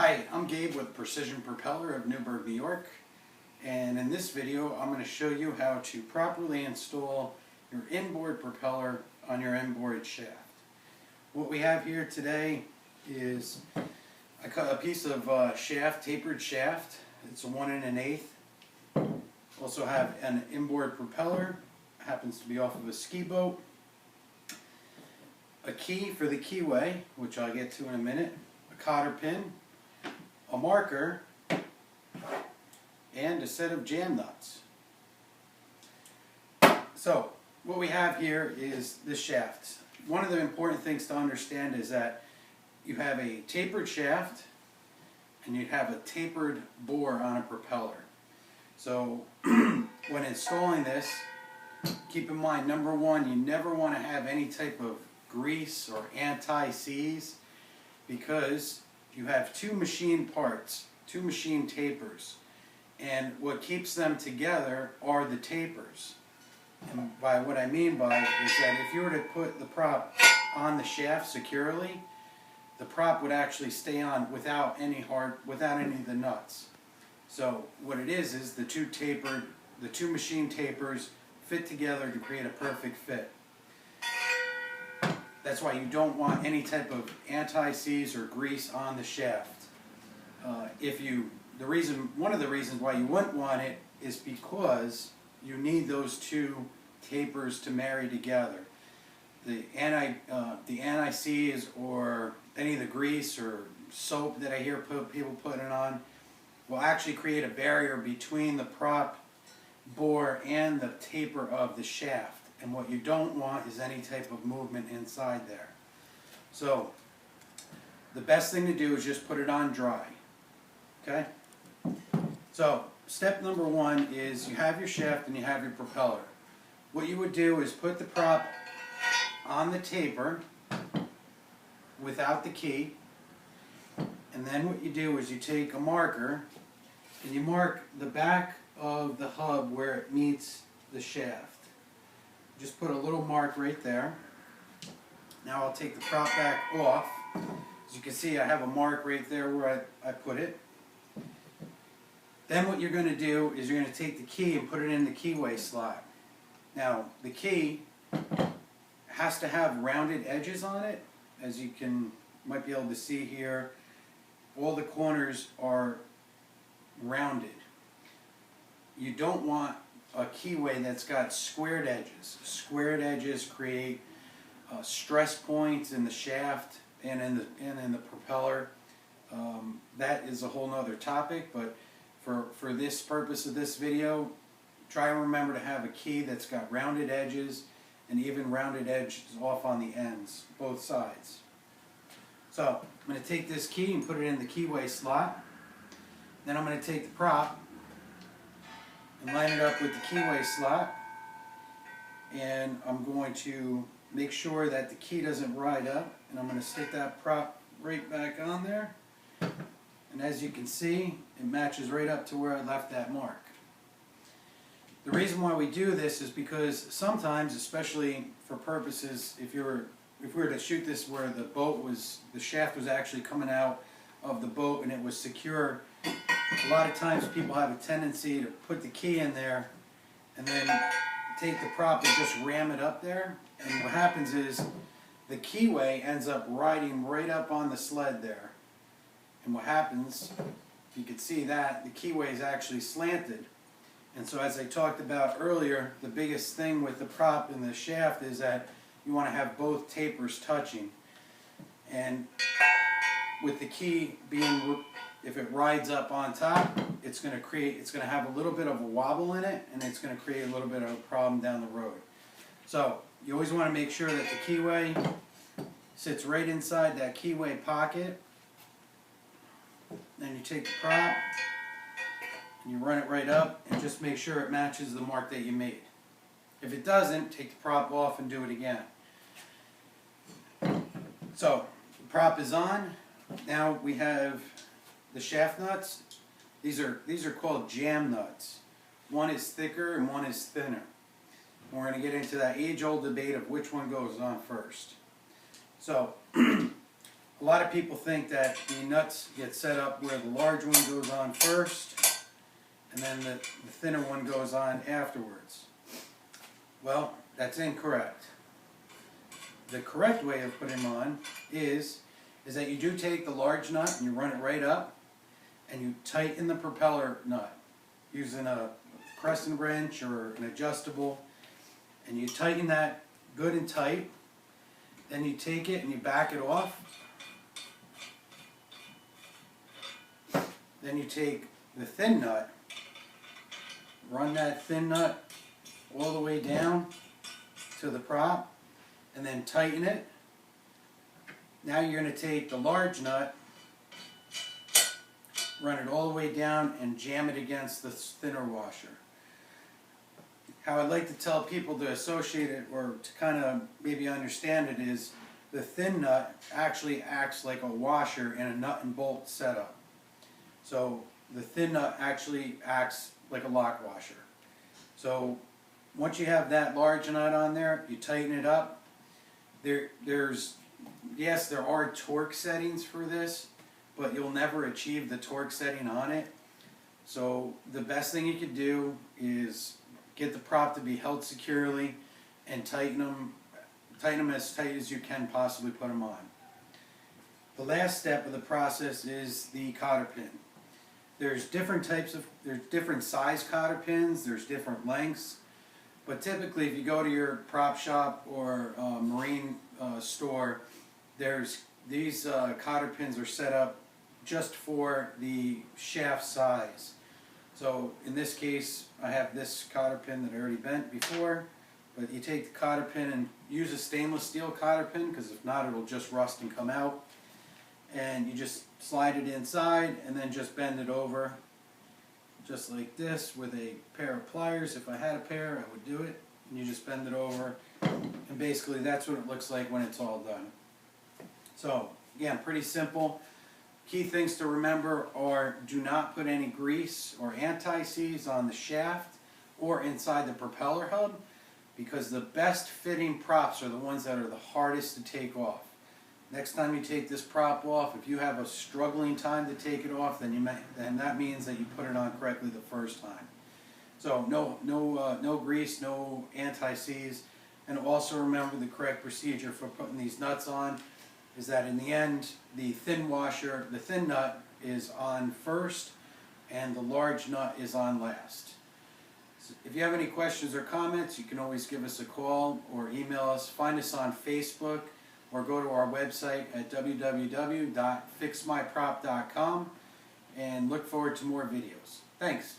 Hi, I'm Gabe with Precision Propeller of Newburgh, New York, and in this video I'm going to show you how to properly install your inboard propeller on your inboard shaft. What we have here today is I cut a piece of shaft, tapered shaft. It's a 1 1/8. Also have an inboard propeller, happens to be off of a ski boat, a key for the keyway, which I'll get to in a minute, a cotter pin, a marker, and a set of jam nuts. So what we have here is the shaft. One of the important things to understand is that you have a tapered shaft and you have a tapered bore on a propeller. So when installing this, keep in mind, number one, you never want to have any type of grease or anti-seize, because you have two machine parts, two machine tapers, and what keeps them together are the tapers. And by what I mean by is that if you were to put the prop on the shaft securely, the prop would actually stay on without any of the nuts. So what it is the two machine tapers fit together to create a perfect fit. That's why you don't want any type of anti-seize or grease on the shaft. One of the reasons why you wouldn't want it is because you need those two tapers to marry together. The anti-seize or any of the grease or soap that I hear people putting on will actually create a barrier between the prop bore and the taper of the shaft. And what you don't want is any type of movement inside there. So the best thing to do is just put it on dry. Okay? So step number one is you have your shaft and you have your propeller. What you would do is put the prop on the taper without the key, and then what you do is you take a marker and you mark the back of the hub where it meets the shaft. Just put a little mark right there. Now I'll take the prop back off. As you can see, I have a mark right there where I put it. Then what you're going to do is you're going to take the key and put it in the keyway slot. Now the key has to have rounded edges on it. As you might be able to see here, all the corners are rounded. You don't want a keyway that's got squared edges. Squared edges create stress points in the shaft and in the propeller. That is a whole nother topic, but for this purpose of this video, try and remember to have a key that's got rounded edges and even rounded edges off on the ends, both sides. So I'm going to take this key and put it in the keyway slot. Then I'm going to take the prop and line it up with the keyway slot, and I'm going to make sure that the key doesn't ride up, and I'm going to stick that prop right back on there, and as you can see, it matches right up to where I left that mark. The reason why we do this is because sometimes, especially for purposes, if we were to shoot this where the shaft was actually coming out of the boat and it was secure, a lot of times people have a tendency to put the key in there and then take the prop and just ram it up there. And what happens is the keyway ends up riding right up on the sled there. And what happens, if you can see that, the keyway is actually slanted. And so as I talked about earlier, the biggest thing with the prop and the shaft is that you want to have both tapers touching. And with the key being, if it rides up on top, it's going to have a little bit of a wobble in it, and it's going to create a little bit of a problem down the road. So you always want to make sure that the keyway sits right inside that keyway pocket. Then you take the prop and you run it right up and just make sure it matches the mark that you made. If it doesn't, take the prop off and do it again. So the prop is on. Now we have the shaft nuts. These are called jam nuts. One is thicker and one is thinner. And we're going to get into that age-old debate of which one goes on first. So A lot of people think that the nuts get set up where the large one goes on first and then the thinner one goes on afterwards. Well, that's incorrect. The correct way of putting them on is that you do take the large nut and you run it right up and you tighten the propeller nut using a crescent wrench or an adjustable, and you tighten that good and tight. Then you take it and you back it off. Then you take the thin nut, run that thin nut all the way down to the prop, and then tighten it. Now you're going to take the large nut, run it all the way down, and jam it against the thinner washer. How I'd like to tell people to associate it, or to kind of maybe understand it, is the thin nut actually acts like a washer in a nut and bolt setup. So the thin nut actually acts like a lock washer. So once you have that large nut on there, you tighten it up. Yes, there are torque settings for this, but you'll never achieve the torque setting on it. So the best thing you could do is get the prop to be held securely and tighten them as tight as you can possibly put them on. The last step of the process is the cotter pin. There's different size cotter pins, there's different lengths, but typically if you go to your prop shop or marine store, these cotter pins are set up just for the shaft size. So in this case, I have this cotter pin that I already bent before, but you take the cotter pin and use a stainless steel cotter pin, because if not it'll just rust and come out. And you just slide it inside and then just bend it over just like this with a pair of pliers. If I had a pair, I would do it. And you just bend it over, and basically that's what it looks like when it's all done. So again, pretty simple. Key things to remember are: do not put any grease or anti-seize on the shaft or inside the propeller hub, because the best fitting props are the ones that are the hardest to take off. Next time you take this prop off, if you have a struggling time to take it off, then that means that you put it on correctly the first time. So no grease, no anti-seize, and also remember the correct procedure for putting these nuts on is that in the end, the thin nut is on first, and the large nut is on last. So if you have any questions or comments, you can always give us a call or email us. Find us on Facebook, or go to our website at www.fixmyprop.com, and look forward to more videos. Thanks.